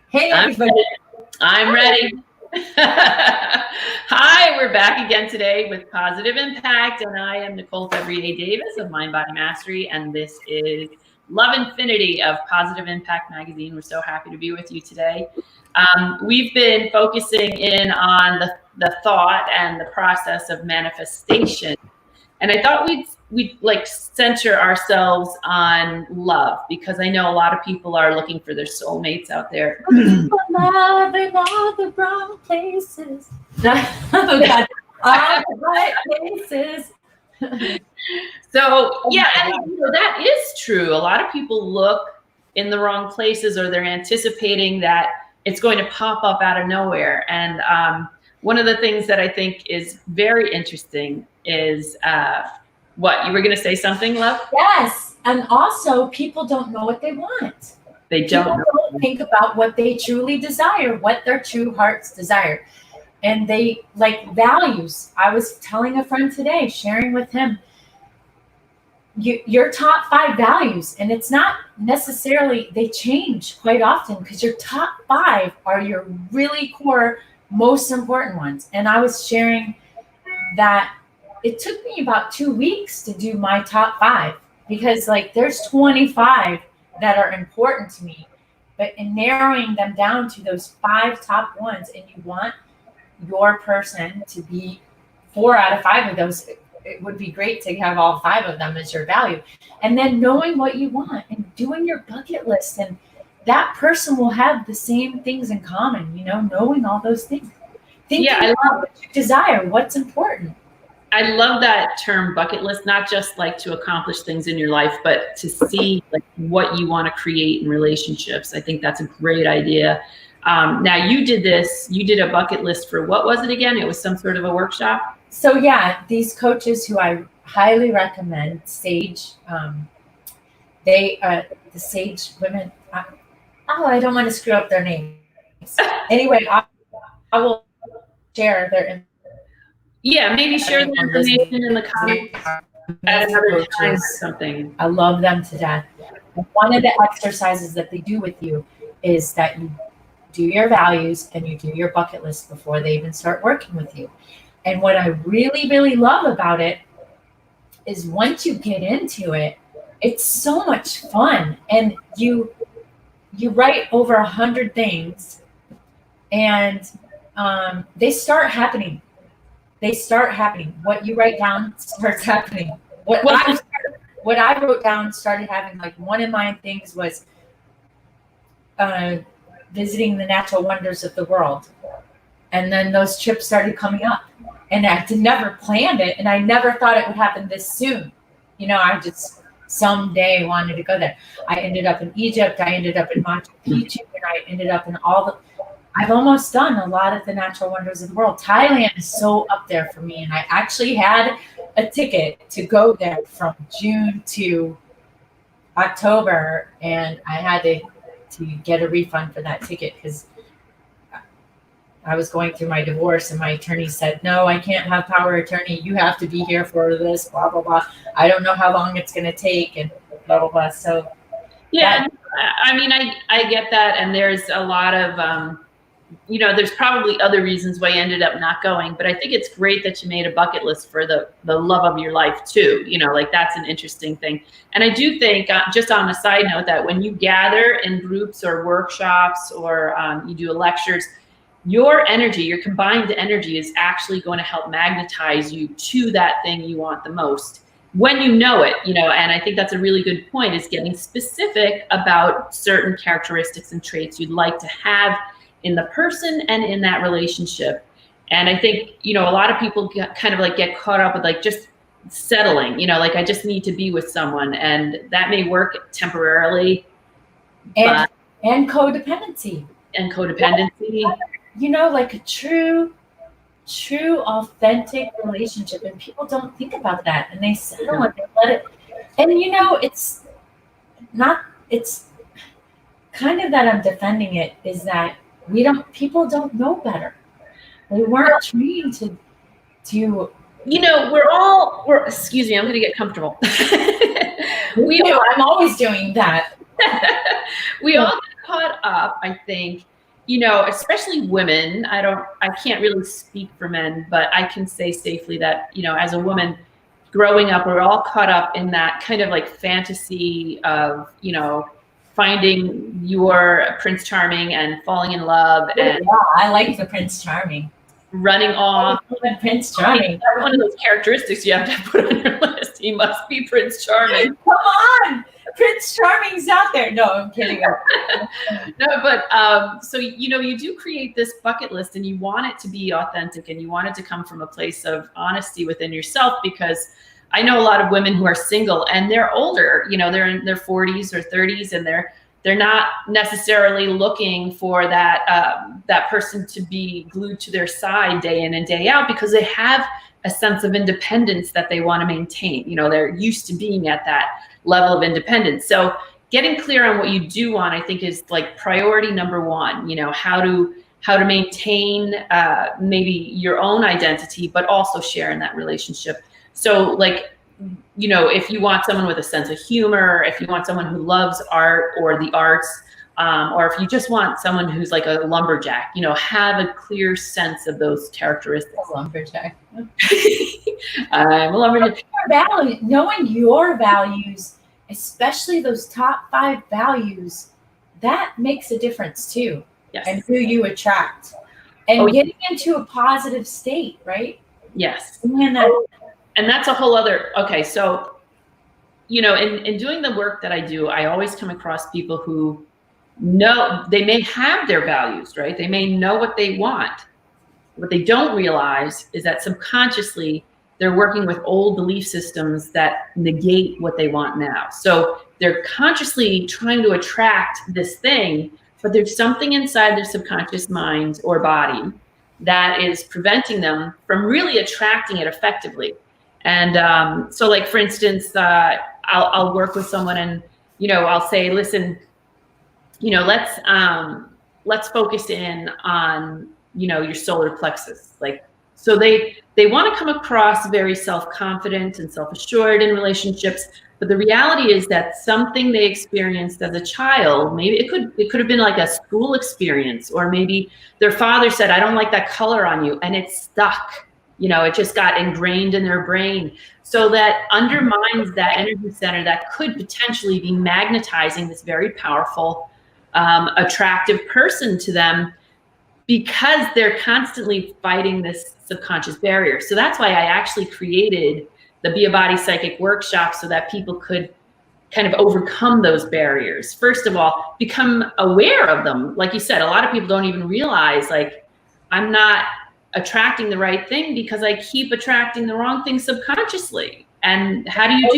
Hey, everybody. I'm ready. Hi, we're back again today with Positive Impact, and I am Nicole Fevrier Davis of Mind Body Mastery, and this is Love Infinity of Positive Impact Magazine. We're so happy to be with you today. We've been focusing in on the thought and the process of manifestation, and I thought we'd like center ourselves on love, because I know a lot of people are looking for their soulmates out there. Love in all the wrong places. Oh God, all the right places. So yeah, and that is true. A lot of people look in the wrong places, or they're anticipating that it's going to pop up out of nowhere. And one of the things that I think is very interesting is what you were going to say something, love? Yes, and also people don't know what they want. They don't think about what they truly desire, what their true hearts desire. And they like values. I was telling a friend today, sharing with him, your top 5 values, and it's not necessarily, they change quite often, because your top 5 are your really core, most important ones. And I was sharing that it took me about 2 weeks to do my top 5, because like there's 25 that are important to me, but in narrowing them down to those 5 top ones, and you want your person to be 4 out of 5 of those, it would be great to have all 5 of them as your value. And then knowing what you want and doing your bucket list, and that person will have the same things in common, knowing all those things. Thinking about what you desire, what's important. I love that term, bucket list, not just like to accomplish things in your life, but to see like what you want to create in relationships. I think that's a great idea. Now you did a bucket list for, what was it again? It was some sort of a workshop? So yeah, these coaches who I highly recommend, Sage, the Sage women, I don't want to screw up their names. Anyway, I will share their information. Yeah, maybe share the information in the comments at another time or something. I love them to death. One of the exercises that they do with you is that you do your values and you do your bucket list before they even start working with you. And what I really, really love about it is once you get into it, it's so much fun. And you write over 100 things, and they start happening. What you write down starts happening. What I wrote down started happening. Like one of my things was visiting the natural wonders of the world. And then those trips started coming up. And I never planned it, and I never thought it would happen this soon. I just someday wanted to go there. I ended up in Egypt. I ended up in Machu Picchu, and I ended up in I've almost done a lot of the natural wonders of the world. Thailand is so up there for me, and I actually had a ticket to go there from June to October, and I had to get a refund for that ticket because I was going through my divorce, and my attorney said, no, I can't have power of attorney. You have to be here for this, blah, blah, blah. I don't know how long it's going to take, and blah, blah, blah. So, yeah, I mean, I get that. And there's a lot of, there's probably other reasons why you ended up not going, but I think it's great that you made a bucket list for the love of your life too. Like that's an interesting thing. And I do think, just on a side note, that when you gather in groups or workshops, or you do lectures, your energy, your combined energy, is actually going to help magnetize you to that thing you want the most when you know it, and I think that's a really good point, is getting specific about certain characteristics and traits you'd like to have in the person and in that relationship. And I think, a lot of people get caught up with like just settling, like I just need to be with someone, and that may work temporarily. And codependency. Like a true, authentic relationship. And people don't think about that, and they settle and they let it. And it's kind of that I'm defending it, is that people don't know better. They weren't trained to excuse me, I'm going to get comfortable. I'm always doing that. We all get caught up, I think, you know, especially women. I can't really speak for men, but I can say safely that, you know, as a woman growing up, we're all caught up in that kind of like fantasy of, you know, finding your Prince Charming and falling in love and I like the Prince Charming. Running off. Prince Charming. That's one of those characteristics you have to put on your list. He must be Prince Charming. Come on, Prince Charming's out there. No, I'm kidding. No, but so, you know, you do create this bucket list and you want it to be authentic and you want it to come from a place of honesty within yourself, because I know a lot of women who are single and they're older, you know, they're in their 40s or 30s, and they're not necessarily looking for that that person to be glued to their side day in and day out, because they have a sense of independence that they want to maintain. You know, they're used to being at that level of independence. So getting clear on what you do want, I think, is like priority number one. You know, how to maintain maybe your own identity, but also share in that relationship. So like, you know, if you want someone with a sense of humor, if you want someone who loves art or the arts, or if you just want someone who's like a lumberjack, you know, have a clear sense of those characteristics. A lumberjack. I'm a lumberjack. Knowing your values, especially those top 5 values, that makes a difference too. Yes. And who you attract. And getting into a positive state, right? Yes. And And that's a whole other, okay. So, you know, in doing the work that I do, I always come across people who know, they may have their values, right? They may know what they want. What they don't realize is that subconsciously they're working with old belief systems that negate what they want now. So they're consciously trying to attract this thing, but there's something inside their subconscious mind or body that is preventing them from really attracting it effectively. And so like, for instance, I'll work with someone and, you know, I'll say, listen, you know, let's focus in on, you know, your solar plexus. Like, so they want to come across very self-confident and self-assured in relationships, but the reality is that something they experienced as a child, maybe it could have been like a school experience, or maybe their father said, I don't like that color on you, and it stuck. You know, it just got ingrained in their brain. So that undermines that energy center that could potentially be magnetizing this very powerful, attractive person to them, because they're constantly fighting this subconscious barrier. So that's why I actually created the Be a Body Psychic workshop, so that people could kind of overcome those barriers. First of all, become aware of them. Like you said, a lot of people don't even realize, like, I'm not attracting the right thing because I keep attracting the wrong thing subconsciously. And how do you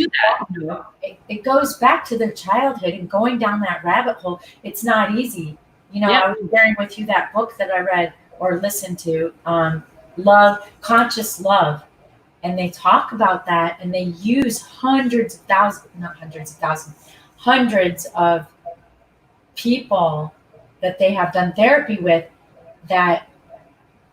do that? It goes back to their childhood and going down that rabbit hole. It's not easy. You know, I was sharing with you that book that I read or listened to, Conscious Love. And they talk about that, and they use hundreds of people that they have done therapy with, that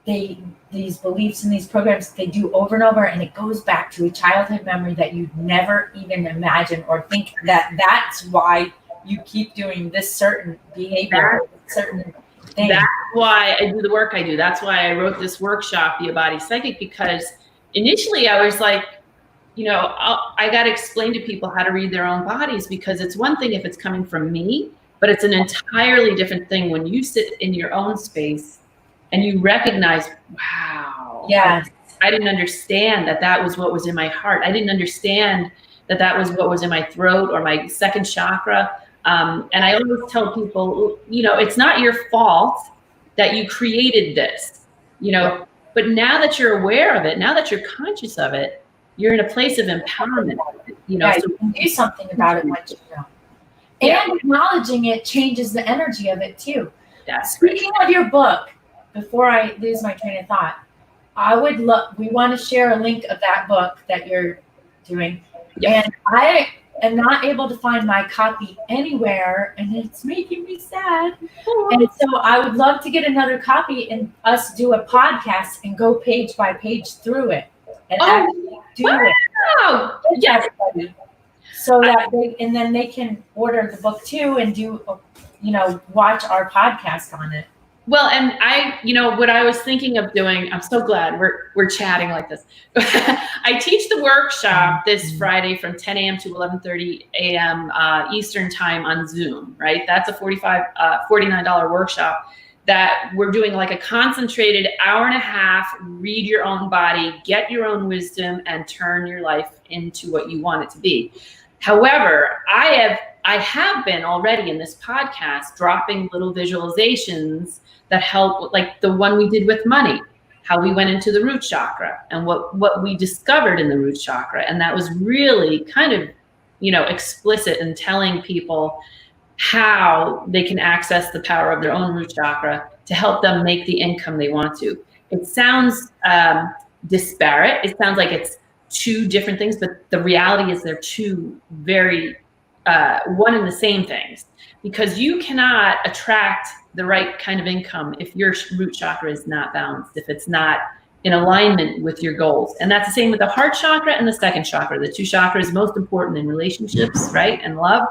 these beliefs and these programs they do over and over, and it goes back to a childhood memory that you'd never even imagine or think that that's why you keep doing this certain behavior, certain thing. That's why I do the work I do. That's why I wrote this workshop, Be a Body Psychic, because initially I was like, you know, I got to explain to people how to read their own bodies, because it's one thing if it's coming from me, but it's an entirely different thing when you sit in your own space and you recognize, wow, I didn't understand that was what was in my heart. I didn't understand that was what was in my throat or my second chakra. And I always tell people, you know, it's not your fault that you created this, you know, but now that you're aware of it, now that you're conscious of it, you're in a place of empowerment, you know. So you can do something about it once you know. And acknowledging it changes the energy of it too. Speaking of your book, before I lose my train of thought, we want to share a link of that book that you're doing. Yes. And I am not able to find my copy anywhere, and it's making me sad. And so I would love to get another copy and us do a podcast and go page by page through it and actually do it. Yes. So that then they can order the book too and do, watch our podcast on it. Well, and what I was thinking of doing, I'm so glad we're chatting like this. I teach the workshop this Friday from 10 a.m. to 11:30 a.m. Eastern time on Zoom, right? That's a $49 workshop that we're doing, like a concentrated hour and a half, read your own body, get your own wisdom, and turn your life into what you want it to be. However, I have been already in this podcast dropping little visualizations that help, like the one we did with money, how we went into the root chakra and what we discovered in the root chakra. And that was really kind of, explicit in telling people how they can access the power of their own root chakra to help them make the income they want to. It sounds disparate. It sounds like it's two different things, but the reality is they're two very one and the same things, because you cannot attract the right kind of income if your root chakra is not balanced, if it's not in alignment with your goals. And that's the same with the heart chakra and the second chakra, the two chakras most important in relationships, right? And love.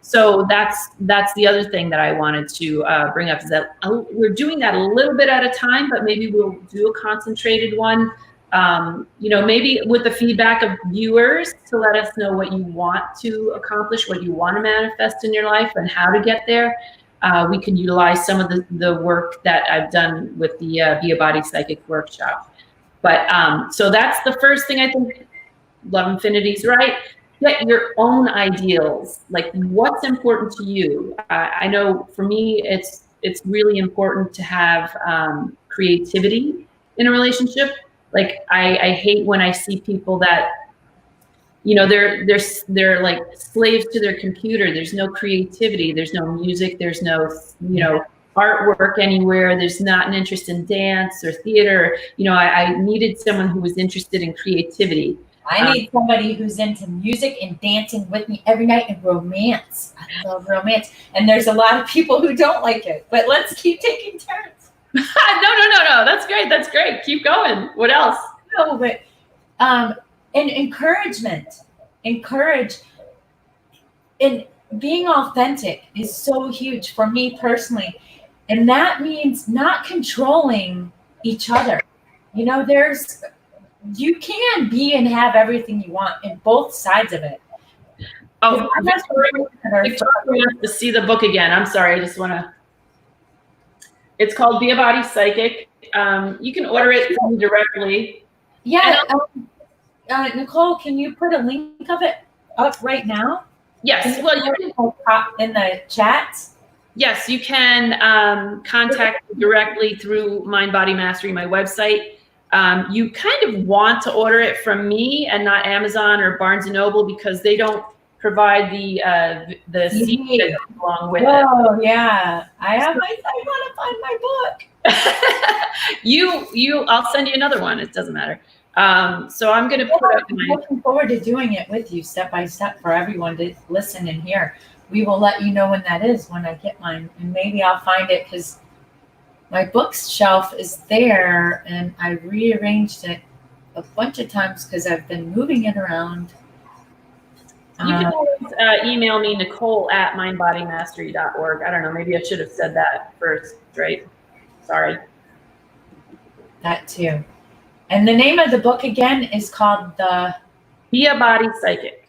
So that's the other thing that I wanted to bring up, is that we're doing that a little bit at a time, but maybe we'll do a concentrated one, maybe with the feedback of viewers to let us know what you want to accomplish, what you want to manifest in your life, and how to get there. We can utilize some of the work that I've done with the Be a Body Psychic workshop. But so that's the first thing I think Love Infinity's right. Get your own ideals, like what's important to you. I know for me, it's really important to have creativity in a relationship. Like I hate when I see people that, they're like slaves to their computer. There's no creativity. There's no music. There's no, artwork anywhere. There's not an interest in dance or theater. I needed someone who was interested in creativity. I need somebody who's into music and dancing with me every night, and romance. I love romance. And there's a lot of people who don't like it, but let's keep taking turns. No. That's great. That's great. Keep going. What else? No, but and encourage, and being authentic is so huge for me personally. And that means not controlling each other. You can be and have everything you want in both sides of it. Oh, Victoria wants to see the book again. I'm sorry. I just want to. It's called Be a Body Psychic. You can order it from me directly. Yeah. Nicole, can you put a link of it up right now? Yes. Well, you can pop in the chat. Yes, you can contact me directly through Mind Body Mastery, my website. You kind of want to order it from me and not Amazon or Barnes & Noble, because they don't provide the CD that goes along with it. Oh, yeah. I want to find my book. I'll send you another one. It doesn't matter. So I'm going to put up I'm looking forward to doing it with you step by step for everyone to listen and hear. We will let you know when that is, when I get mine. And maybe I'll find it, because my bookshelf is there, and I rearranged it a bunch of times because I've been moving it around. You can always email me, Nicole@mindbodymastery.org. I don't know. Maybe I should have said that first, right? Sorry. That too. And the name of the book again is called Be a Body Psychic.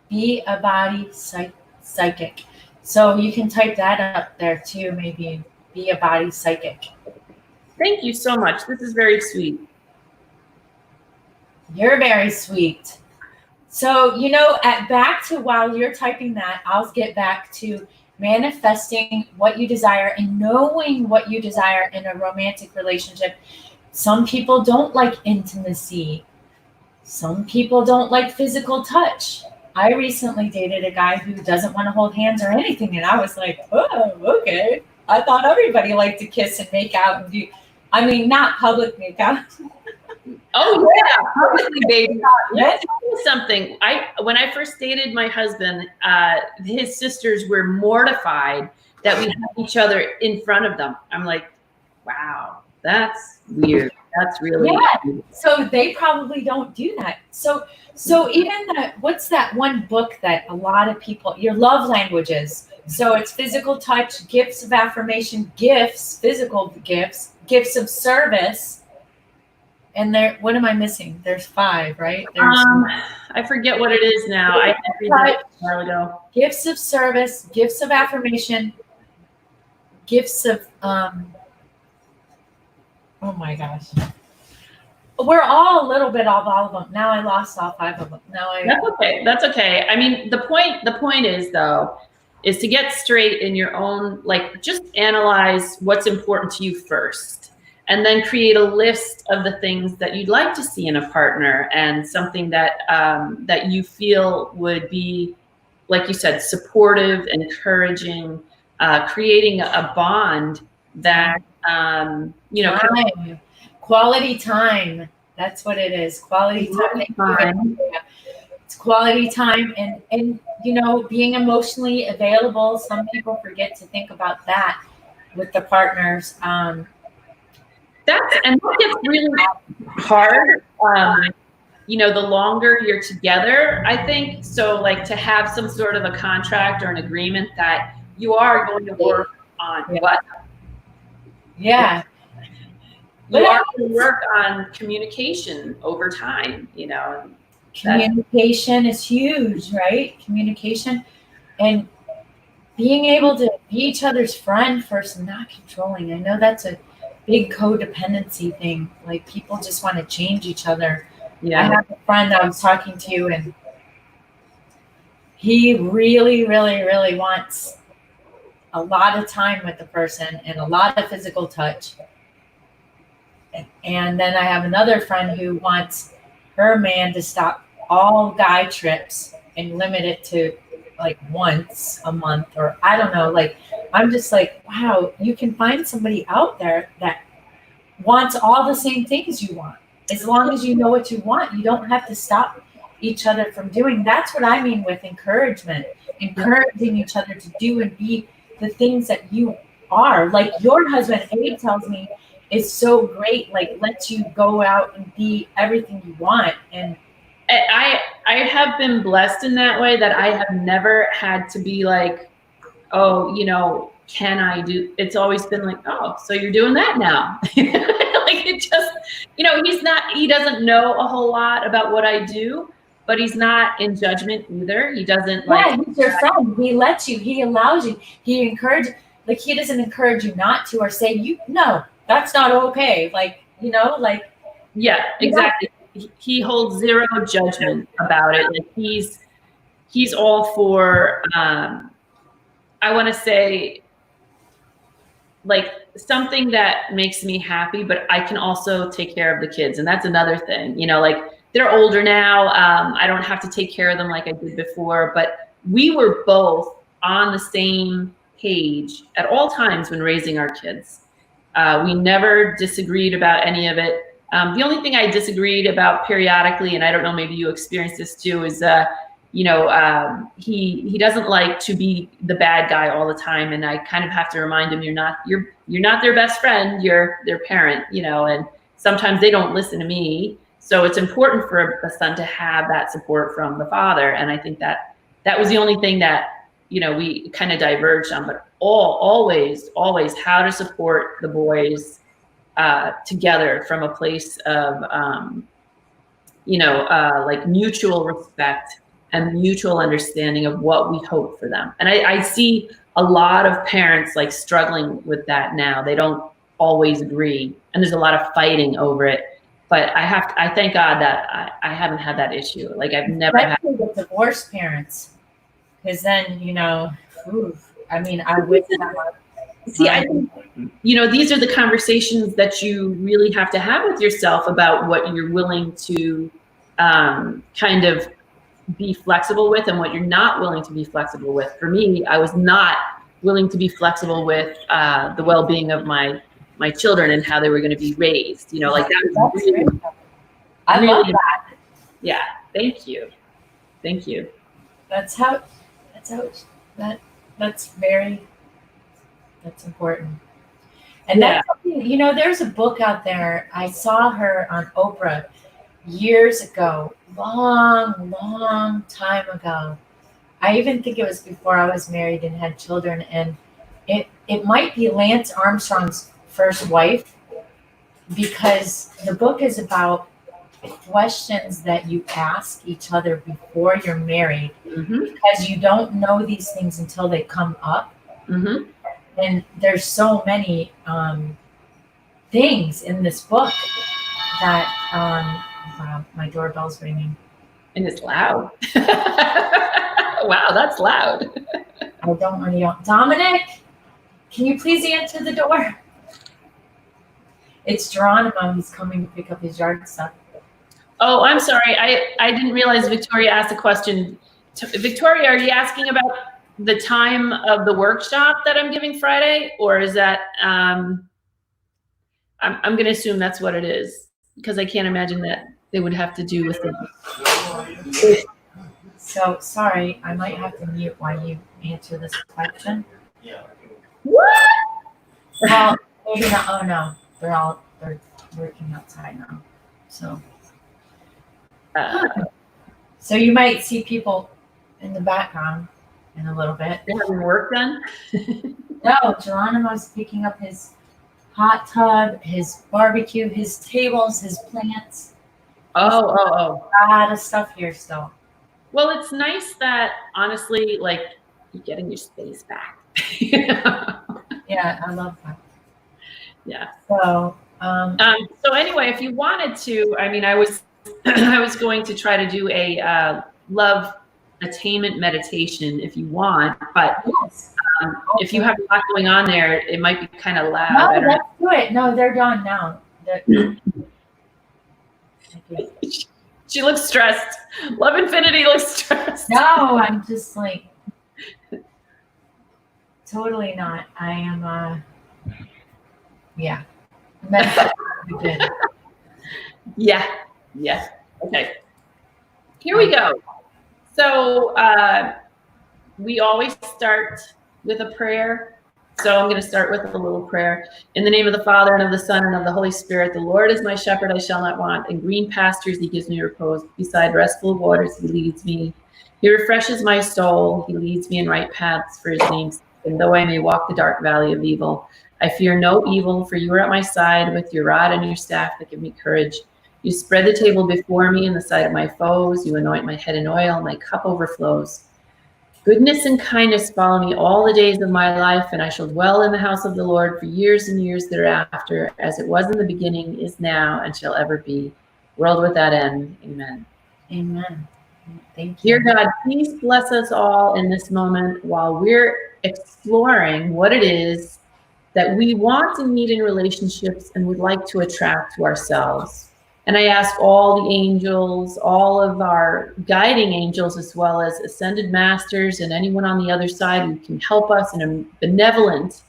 Be a Body Psychic. So you can type that up there too, maybe. Be a Body Psychic. Thank you so much. This is very sweet. You're very sweet. So, back to, while you're typing that, I'll get back to manifesting what you desire and knowing what you desire in a romantic relationship. Some people don't like intimacy. Some people don't like physical touch. I recently dated a guy who doesn't want to hold hands or anything, and I was like, oh, okay. I thought everybody liked to kiss and make out and not public make out. Oh yeah, publicly, baby. Let me tell you something. When I first dated my husband, his sisters were mortified that we had each other in front of them. I'm like, wow, That's weird. That's really Yeah. So they probably don't do that. So even what's that one book that a lot of people, your love languages. So it's physical touch, gifts of affirmation, gifts, physical gifts, gifts of service. And there, what am I missing? There's 5, right? There's I forget what it is now. I read that a while ago. Gifts of service, gifts of affirmation, gifts of oh my gosh. We're all a little bit of all of them. Now I lost all 5 of them. That's okay. That's okay. I mean, the point is though, is to get straight in your own, like, just analyze what's important to you first, and then create a list of the things that you'd like to see in a partner, and something that that you feel would be, like you said, supportive, encouraging, creating a bond that you know, time. Quality time. That's what it is. Quality time. It's quality time, and you know, being emotionally available. Some people forget to think about that with the partners. That gets really hard. You know, the longer you're together, I think. So, like, to have some sort of a contract or an agreement that you are going to work on what. Yeah. You are going to work on communication over time, you know. Communication is huge, right? Communication and being able to be each other's friend first and not controlling. I know that's a big codependency thing. Like, people just want to change each other. Yeah. I have a friend that I was talking to, and he really, really, really wants a lot of time with the person and a lot of physical touch. And then I have another friend who wants her man to stop all guy trips and limit it to like once a month, or I don't know. Like, I'm just like, wow, you can find somebody out there that wants all the same things you want. As long as you know what you want, you don't have to stop each other from doing. That's what I mean with encouragement, encouraging each other to do and be the things that you are. Like, your husband, Abe, tells me, is so great, like, lets you go out and be everything you want. And I have been blessed in that way, that I have never had to be like, oh, you know, can I do, it's always been like, oh, so you're doing that now. Like, it just, you know, he doesn't know a whole lot about what I do, but he's not in judgment either. He doesn't like, he's your friend. He lets you, he allows you, he encourages, like, he doesn't encourage you not to, or say, no, that's not okay. Like, you know, like. Yeah, exactly. He holds zero judgment about it. Like, he's all for, I want to say, like, something that makes me happy, but I can also take care of the kids. And that's another thing, you know, like, they're older now. I don't have to take care of them like I did before, but we were both on the same page at all times when raising our kids. We never disagreed about any of it. The only thing I disagreed about periodically, and I don't know, maybe you experienced this too, is you know, he doesn't like to be the bad guy all the time, and I kind of have to remind him, you're not their best friend, you're their parent, you know, and sometimes they don't listen to me. So it's important for a son to have that support from the father, and I think that was the only thing that, you know, we kind of diverged on, but always how to support the boys together from a place of, you know, like, mutual respect and mutual understanding of what we hope for them. And I see a lot of parents, like, struggling with that now. They don't always agree, and there's a lot of fighting over it. But I thank God that I haven't had that issue. Like, I've never had with divorced parents, because then, you know, I mean, I wish that. See, I think, you know, these are the conversations that you really have to have with yourself about what you're willing to kind of be flexible with and what you're not willing to be flexible with. For me, I was not willing to be flexible with the well-being of my children and how they were going to be raised. You know, like, that was really, I love that. Yeah, thank you. That's important. And that's something, you know, there's a book out there. I saw her on Oprah years ago, long time ago. I even think it was before I was married and had children. And it might be Lance Armstrong's first wife, because the book is about questions that you ask each other before you're married, because you don't know these things until they come up. And there's so many things in this book that wow, my doorbell's ringing. And it's loud. Wow, that's loud. I don't want to yell. Dominic, can you please answer the door? It's Geronimo. He's coming to pick up his yard stuff. Oh, I'm sorry. I didn't realize Victoria asked a question. Victoria, are you asking about the time of the workshop that I'm giving Friday? Or is that, I'm going to assume that's what it is, because I can't imagine that they would have to do with it. So, sorry, I might have to mute while you answer this question. What? Well, maybe not. Oh, no. They're working outside now. So. So you might see people in the background in a little bit. They're having work done? No, Geronimo's picking up his hot tub, his barbecue, his tables, his plants. Oh. A lot of stuff here still. Well, it's nice that, honestly, like, you're getting your space back. You know? Yeah, I love that. Yeah. So anyway, if you wanted to, I mean, I was going to try to do a love attainment meditation if you want, but yes. If you have a lot going on there, it might be kind of loud. No, let's do it. No, they're done now. She looks stressed. Love Infinity looks stressed. No, I'm just like totally not. I am yeah. Yeah. Okay. Here we go. So we always start with a prayer. So I'm going to start with a little prayer. In the name of the Father, and of the Son, and of the Holy Spirit, the Lord is my shepherd, I shall not want. In green pastures he gives me repose. Beside restful waters he leads me. He refreshes my soul. He leads me in right paths for his name's sake. And though I may walk the dark valley of evil, I fear no evil, for you are at my side with your rod and your staff that give me courage. You spread the table before me in the sight of my foes. You anoint my head in oil. My cup overflows. Goodness and kindness follow me all the days of my life, and I shall dwell in the house of the Lord for years and years thereafter, as it was in the beginning, is now, and shall ever be, world without end. Amen. Amen. Thank you. Dear God, please bless us all in this moment while we're exploring what it is that we want and need in relationships and would like to attract to ourselves. And I ask all the angels, all of our guiding angels, as well as ascended masters and anyone on the other side who can help us in a benevolent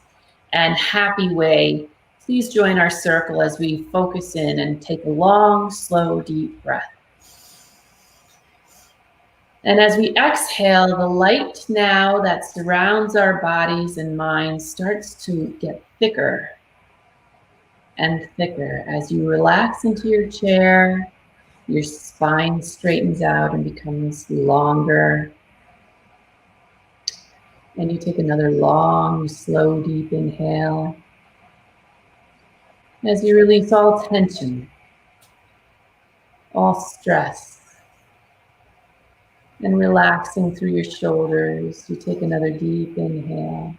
and happy way, please join our circle as we focus in and take a long, slow, deep breath. And as we exhale, the light now that surrounds our bodies and minds starts to get thicker and thicker. As you relax into your chair, your spine straightens out and becomes longer. And you take another long, slow, deep inhale. As you release all tension, all stress, and relaxing through your shoulders, you take another deep inhale.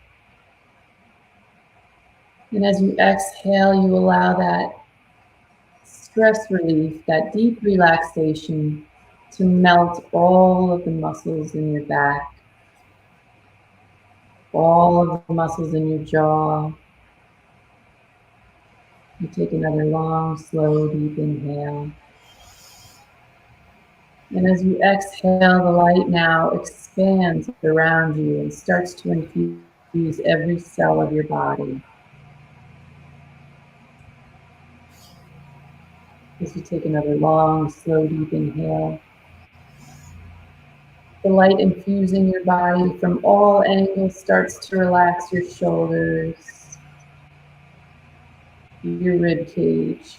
And as you exhale, you allow that stress relief, that deep relaxation to melt all of the muscles in your back, all of the muscles in your jaw. You take another long, slow, deep inhale. And as you exhale, the light now expands around you and starts to infuse every cell of your body. As you take another long, slow, deep inhale, the light infusing your body from all angles starts to relax your shoulders, your rib cage,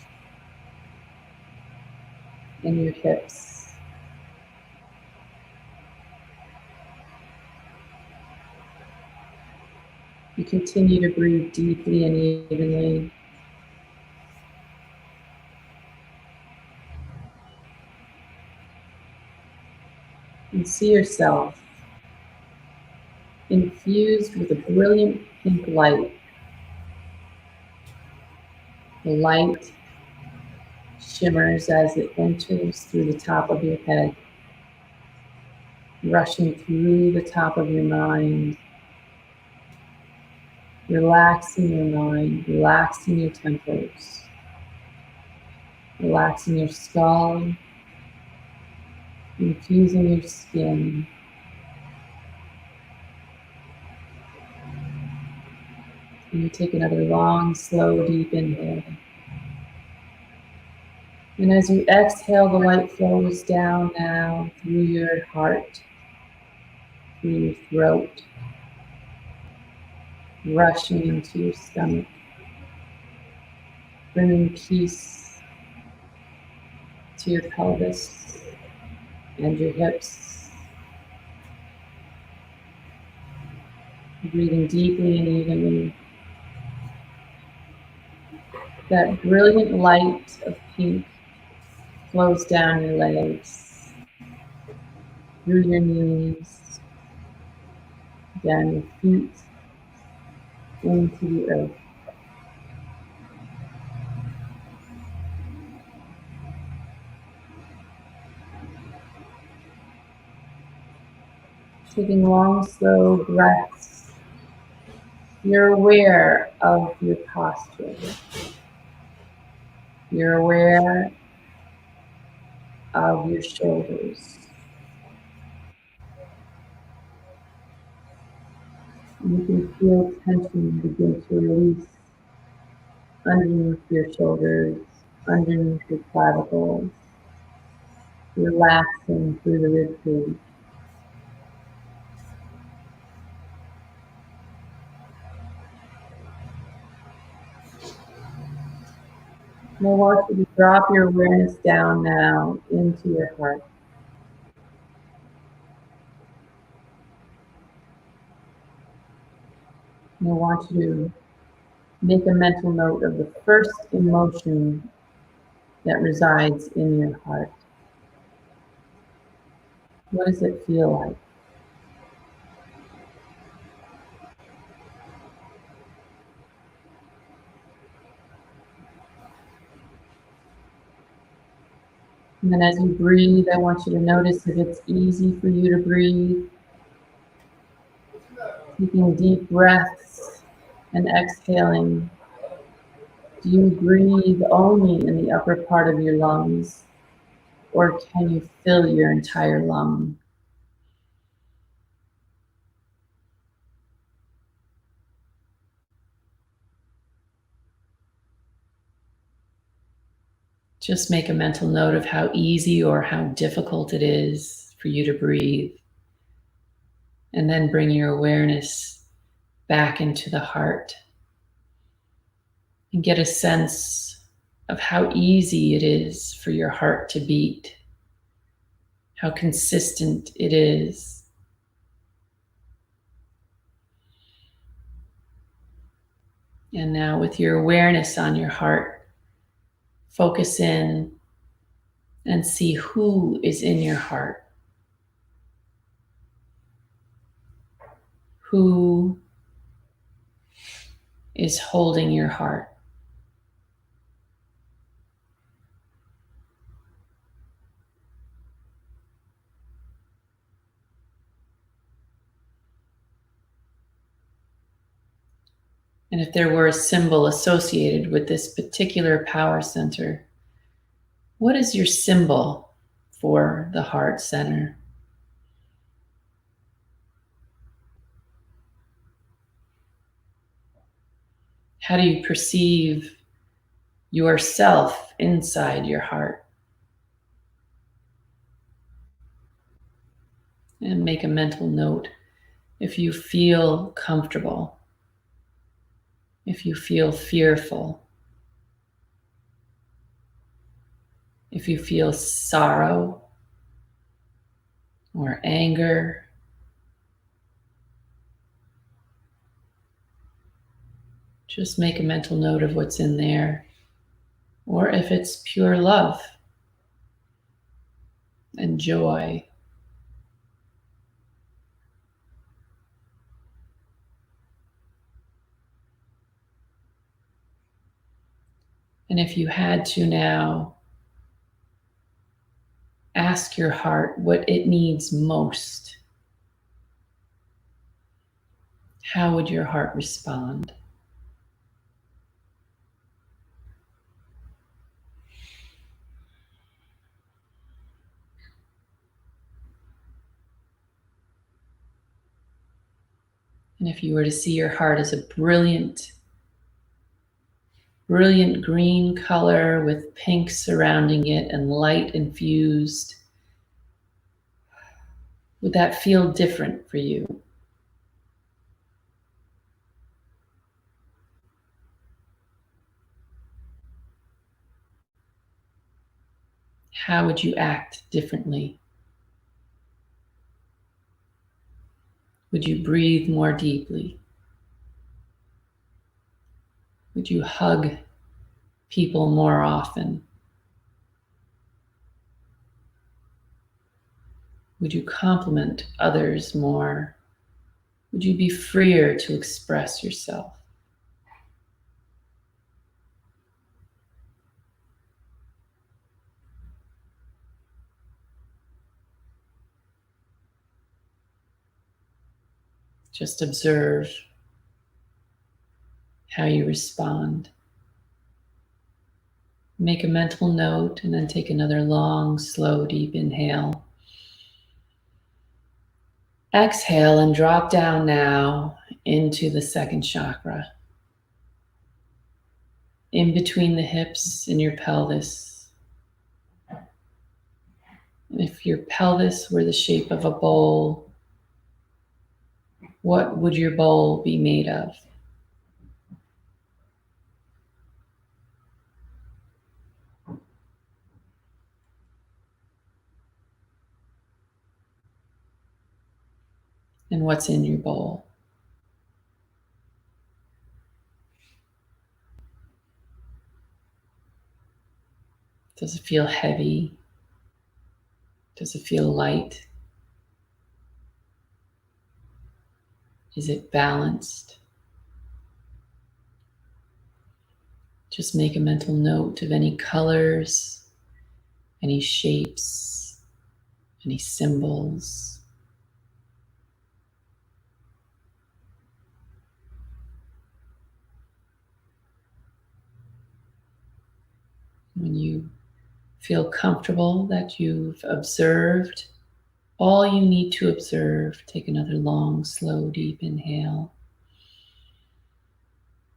and your hips. You continue to breathe deeply and evenly. And see yourself infused with a brilliant pink light. The light shimmers as it enters through the top of your head, rushing through the top of your mind, relaxing your mind, relaxing your temples, relaxing your skull, infusing your skin. And you take another long, slow, deep inhale. And as you exhale, the light flows down now through your heart, through your throat, rushing into your stomach, bringing peace to your pelvis and your hips. Breathing deeply and evenly. That brilliant light of pink flows down your legs, through your knees, down your feet, into the earth. Taking long, slow breaths, you're aware of your posture. You're aware of your shoulders. You can feel tension begin to release underneath your shoulders, underneath your clavicles, relaxing through the rib cage. And I want you to drop your awareness down now into your heart. And I want you to make a mental note of the first emotion that resides in your heart. What does it feel like? And then as you breathe, I want you to notice if it's easy for you to breathe. Taking deep breaths and exhaling. Do you breathe only in the upper part of your lungs, or can you fill your entire lung? Just make a mental note of how easy or how difficult it is for you to breathe. And then bring your awareness back into the heart. And get a sense of how easy it is for your heart to beat. How consistent it is. And now with your awareness on your heart, focus in and see who is in your heart. Who is holding your heart? And if there were a symbol associated with this particular power center, what is your symbol for the heart center? How do you perceive yourself inside your heart? And make a mental note if you feel comfortable, if you feel fearful, If you feel sorrow or anger, just make a mental note of what's in there. Or if it's pure love and joy. And if you had to now, ask your heart what it needs most. How would your heart respond? And if you were to see your heart as a brilliant green color with pink surrounding it and light infused, would that feel different for you? How would you act differently? Would you breathe more deeply? Would you hug people more often? Would you compliment others more? Would you be freer to express yourself? Just observe how you respond. Make a mental note and then take another long, slow, deep inhale. Exhale and drop down now into the second chakra, in between the hips and your pelvis. And if your pelvis were the shape of a bowl, what would your bowl be made of? And what's in your bowl? Does it feel heavy? Does it feel light? Is it balanced? Just make a mental note of any colors, any shapes, any symbols. When you feel comfortable that you've observed all you need to observe, take another long, slow, deep inhale.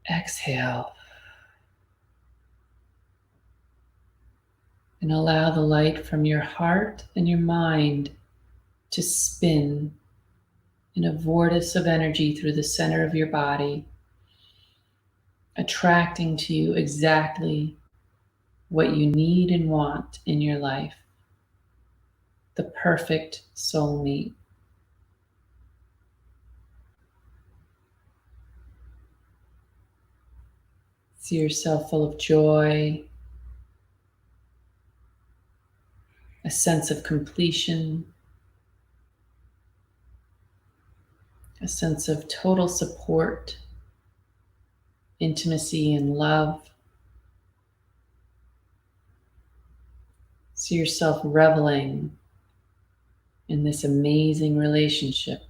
Exhale. And allow the light from your heart and your mind to spin in a vortex of energy through the center of your body, attracting to you exactly what you need and want in your life. The perfect soulmate. See yourself full of joy, a sense of completion, a sense of total support, intimacy, and love. See yourself reveling in this amazing relationship.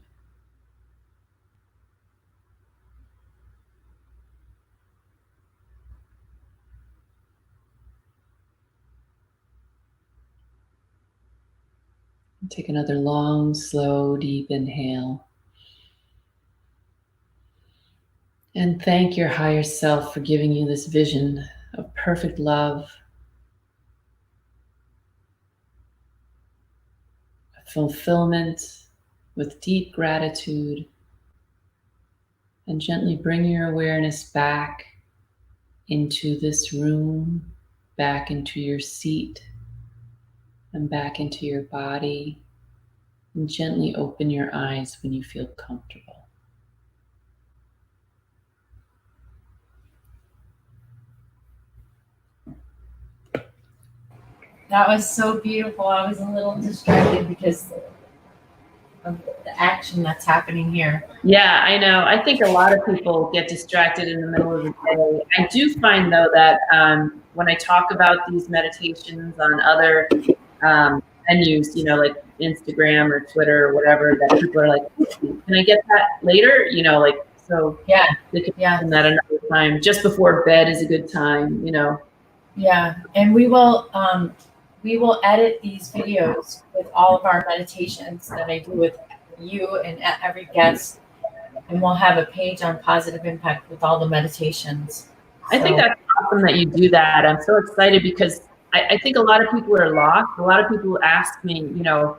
Take another long, slow, deep inhale. And thank your higher self for giving you this vision of perfect love, fulfillment with deep gratitude. And gently bring your awareness back into this room, back into your seat, and back into your body, and gently open your eyes when you feel comfortable. That was so beautiful. I was a little distracted because of the action that's happening here. Yeah, I know. I think a lot of people get distracted in the middle of the day. I do find, though, that when I talk about these meditations on other venues, you know, like Instagram or Twitter or whatever, that people are like, can I get that later? You know, like, so Yeah. they can do that another time. Just before bed is a good time, you know. Yeah, and we will edit these videos with all of our meditations that I do with you and every guest, and we'll have a page on Positive Impact with all the meditations. I think that's awesome that you do that. I'm so excited because I think a lot of people are lost. A lot of people ask me, you know,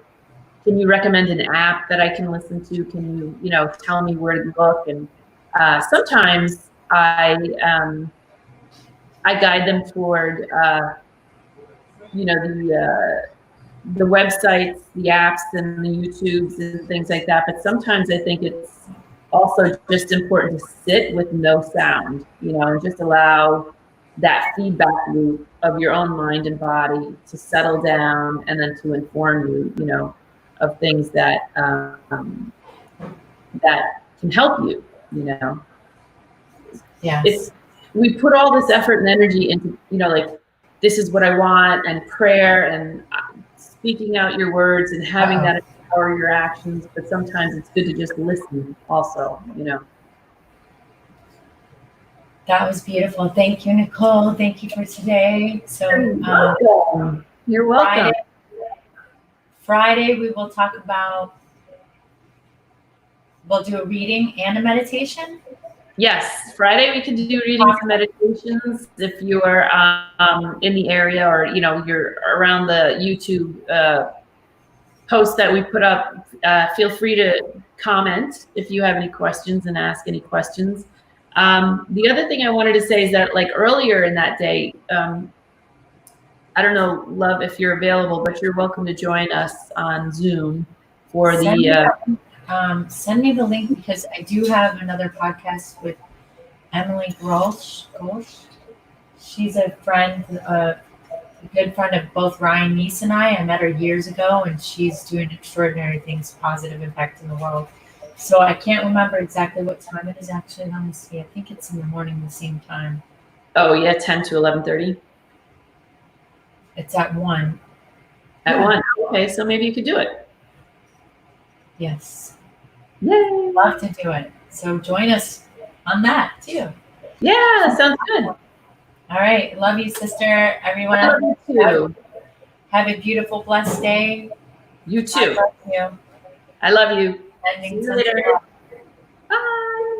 can you recommend an app that I can listen to? Can you, you know, tell me where to look? And sometimes I guide them toward, you know, the websites, the apps, and the YouTubes and things like that. But sometimes I think it's also just important to sit with no sound, you know, and just allow that feedback loop of your own mind and body to settle down and then to inform you, you know, of things that that can help you, you know. Yes. We put all this effort and energy into, you know, like, this is what I want, and prayer and speaking out your words and having that empower your actions. But sometimes it's good to just listen also, you know. That was beautiful. Thank you, Nicole. Thank you for today. So You're welcome. Friday we will talk about, we'll do a reading and a meditation. Yes, Friday we can do readings and meditations. If you are in the area, or you know, you're around the YouTube post that we put up, feel free to comment if you have any questions and ask any questions. The other thing I wanted to say is that, like, earlier in that day, I don't know, Love, if you're available, but you're welcome to join us on Zoom for send me the link, because I do have another podcast with Emily Grosh. She's a friend, a good friend of both Ryan Neese and I met her years ago, and she's doing extraordinary things, positive impact in the world. So I can't remember exactly what time it is actually. Let me see. I think it's in the morning, the same time. Oh yeah, 10 to 11:30. It's at 1. At 1. Okay, so maybe you could do it. Yes. Yay! Love to do it. So join us on that too. Yeah, sounds good. All right. Love you, sister. Everyone else, love you too. Have a beautiful, blessed day. You too. I love you. I love you. Ending See you later. Bye.